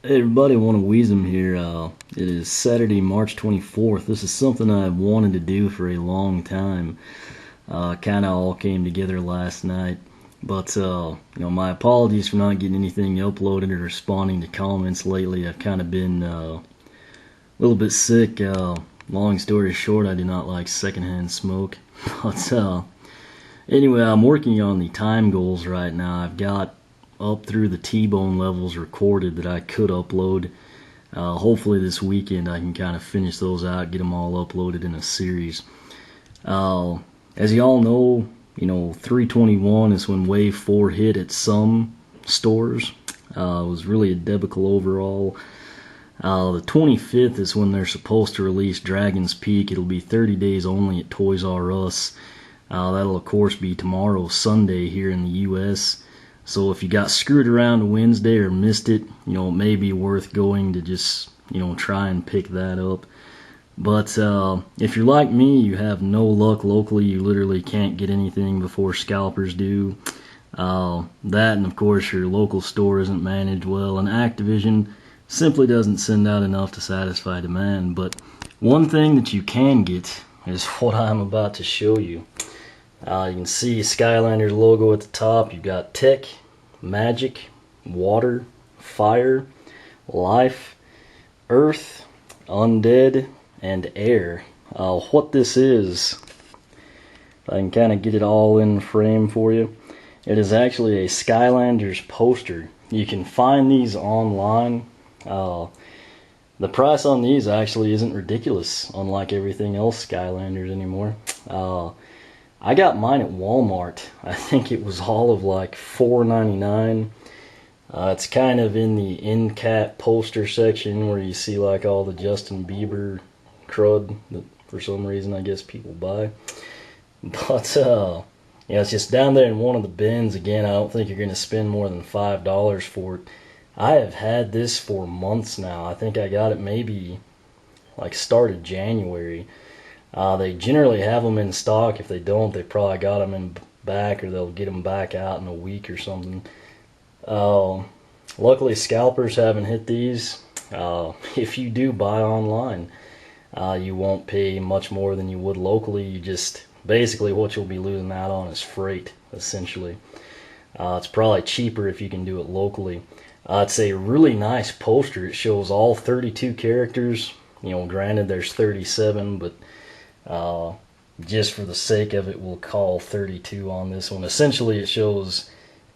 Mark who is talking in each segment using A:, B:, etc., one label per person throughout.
A: Hey everybody, want to Weezum here. It is Saturday, March 24th. This is something I've wanted to do for a long time. Kind of all came together last night. But, my apologies for not getting anything uploaded or responding to comments lately. I've kind of been a little bit sick. Long story short, I do not like secondhand smoke. But, anyway, I'm working on the time goals right now. I've got up through the T-bone levels recorded that I could upload. Hopefully this weekend I can kind of finish those out, get them all uploaded in a series. As you all know, 321 is when Wave 4 hit at some stores. It was really a debacle overall. The 25th is when they're supposed to release Dragon's Peak. It'll be 30 days only at Toys R Us. That'll of course be tomorrow, Sunday, here in the US. So if you got screwed around Wednesday or missed it, it may be worth going to just, try and pick that up. But if you're like me, you have no luck locally, you literally can't get anything before scalpers do. That and of course your local store isn't managed well, and Activision simply doesn't send out enough to satisfy demand. But one thing that you can get is what I'm about to show you. You can see Skylander's logo at the top. You've got Tech, Magic, Water, Fire, Life, Earth, Undead, and Air. What this is, if I can kind of get it all in frame for you, it is actually a Skylanders poster. You can find these online. The price on these actually isn't ridiculous, unlike everything else Skylanders anymore. I got mine at Walmart. I think it was all of like $4.99. It's kind of in the end cap poster section where you see like all the Justin Bieber crud that for some reason I guess people buy. But it's just down there in one of the bins. Again, I don't think you're going to spend more than $5 for it. I have had this for months now. I think I got it maybe like started January. They generally have them in stock. If they don't, they probably got them in back, or they'll get them back out in a week or something. Luckily, scalpers haven't hit these. If you do buy online, you won't pay much more than you would locally. You just, basically what you'll be losing out on is freight, essentially. It's probably cheaper if you can do it locally. It's a really nice poster. It shows all 32 characters. Granted there's 37, but just for the sake of it, we'll call 32 on this one. Essentially it shows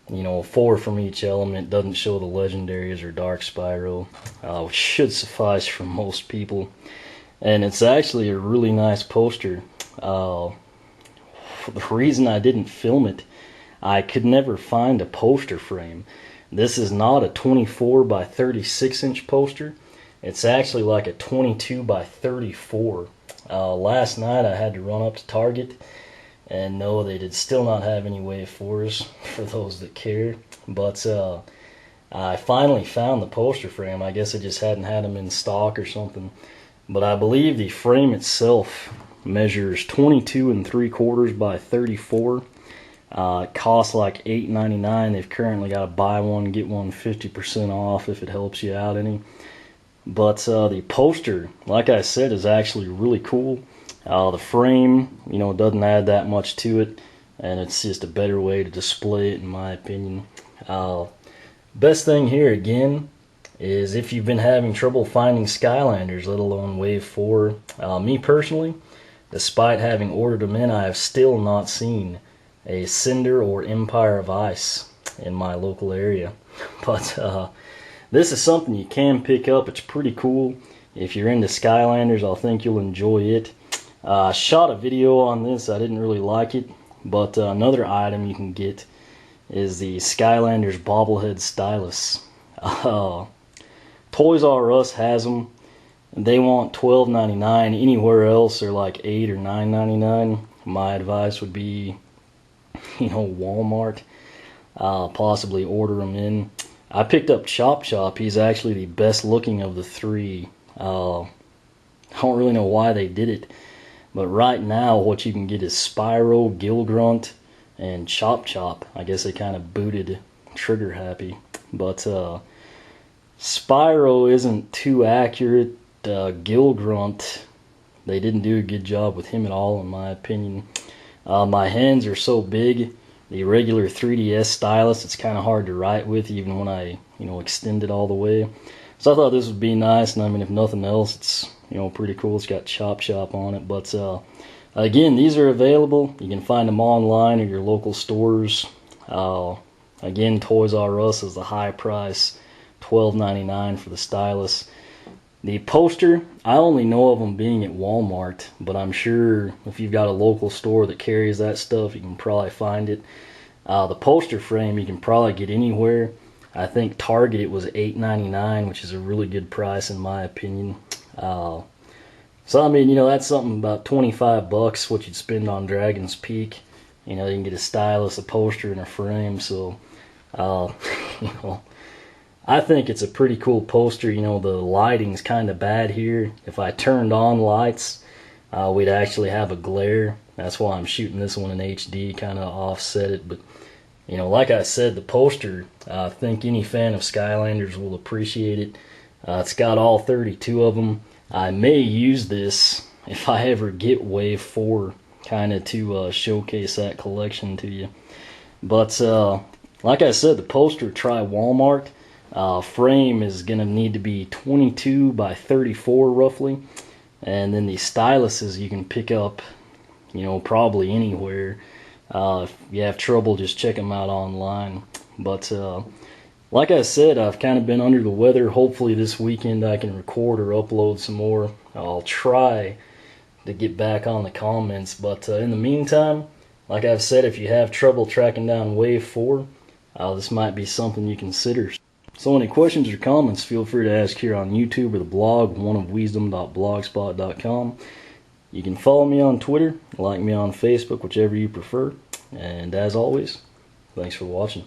A: 4 from each element. Doesn't show the legendaries or Dark Spyro, which should suffice for most people. And it's actually a really nice poster. The reason I didn't film it, I could never find a poster frame. This is not a 24 by 36 inch poster. It's actually like a 22 by 34. Last night I had to run up to Target, and no, they did still not have any Wave 4s for those that care. But I finally found the poster frame. I guess I just hadn't had them in stock or something. But I believe the frame itself measures 22 3/4 by 34. It costs like $8.99. They've currently got a buy one get one 50% off if it helps you out any. But the poster, like I said, is actually really cool. The frame, doesn't add that much to it, and it's just a better way to display it, in my opinion. Best thing here, again, is if you've been having trouble finding Skylanders, let alone Wave 4. Me personally, despite having ordered them in, I have still not seen a Cinder or Empire of Ice in my local area. But this is something you can pick up. It's pretty cool. If you're into Skylanders, I think you'll enjoy it. I shot a video on this. I didn't really like it. But another item you can get is the Skylanders bobblehead stylus. Toys R Us has them. They want $12.99. Anywhere else they're like $8 or $9.99. My advice would be, Walmart. Possibly order them in. I picked up Chop Chop. He's actually the best looking of the three. I don't really know why they did it, but right now what you can get is Spyro, Gilgrunt, and Chop Chop. I guess they kind of booted Trigger Happy. But Spyro isn't too accurate. Gill Grunt, they didn't do a good job with him at all, in my opinion. My hands are so big, the regular 3DS stylus, it's kind of hard to write with, even when I, extend it all the way. So I thought this would be nice, and I mean, if nothing else, it's, pretty cool. It's got Chop Shop on it, but again, these are available. You can find them online or your local stores. Again, Toys R Us is the high price, $12.99 for the stylus. The poster, I only know of them being at Walmart, but I'm sure if you've got a local store that carries that stuff, you can probably find it. The poster frame you can probably get anywhere. I think Target it was $8.99, which is a really good price in my opinion. So I mean, that's something about 25 bucks what you'd spend on Dragon's Peak. You can get a stylus, a poster, and a frame. So, I think it's a pretty cool poster. The lighting's kind of bad here. If I turned on lights, we'd actually have a glare. That's why I'm shooting this one in HD, kind of offset it. But, like I said, the poster, I think any fan of Skylanders will appreciate it. It's got all 32 of them. I may use this if I ever get Wave 4, kind of to showcase that collection to you. But, like I said, the poster, try Walmart. Frame is going to need to be 22 by 34 roughly, and then the styluses you can pick up probably anywhere. If you have trouble, just check them out online. But like I said, I've kind of been under the weather. Hopefully this weekend I can record or upload some more. I'll try to get back on the comments, but in the meantime, like I've said, if you have trouble tracking down Wave 4, this might be something you consider. So any questions or comments, feel free to ask here on YouTube or the blog, oneofwisdom.blogspot.com. You can follow me on Twitter, like me on Facebook, whichever you prefer. And as always, thanks for watching.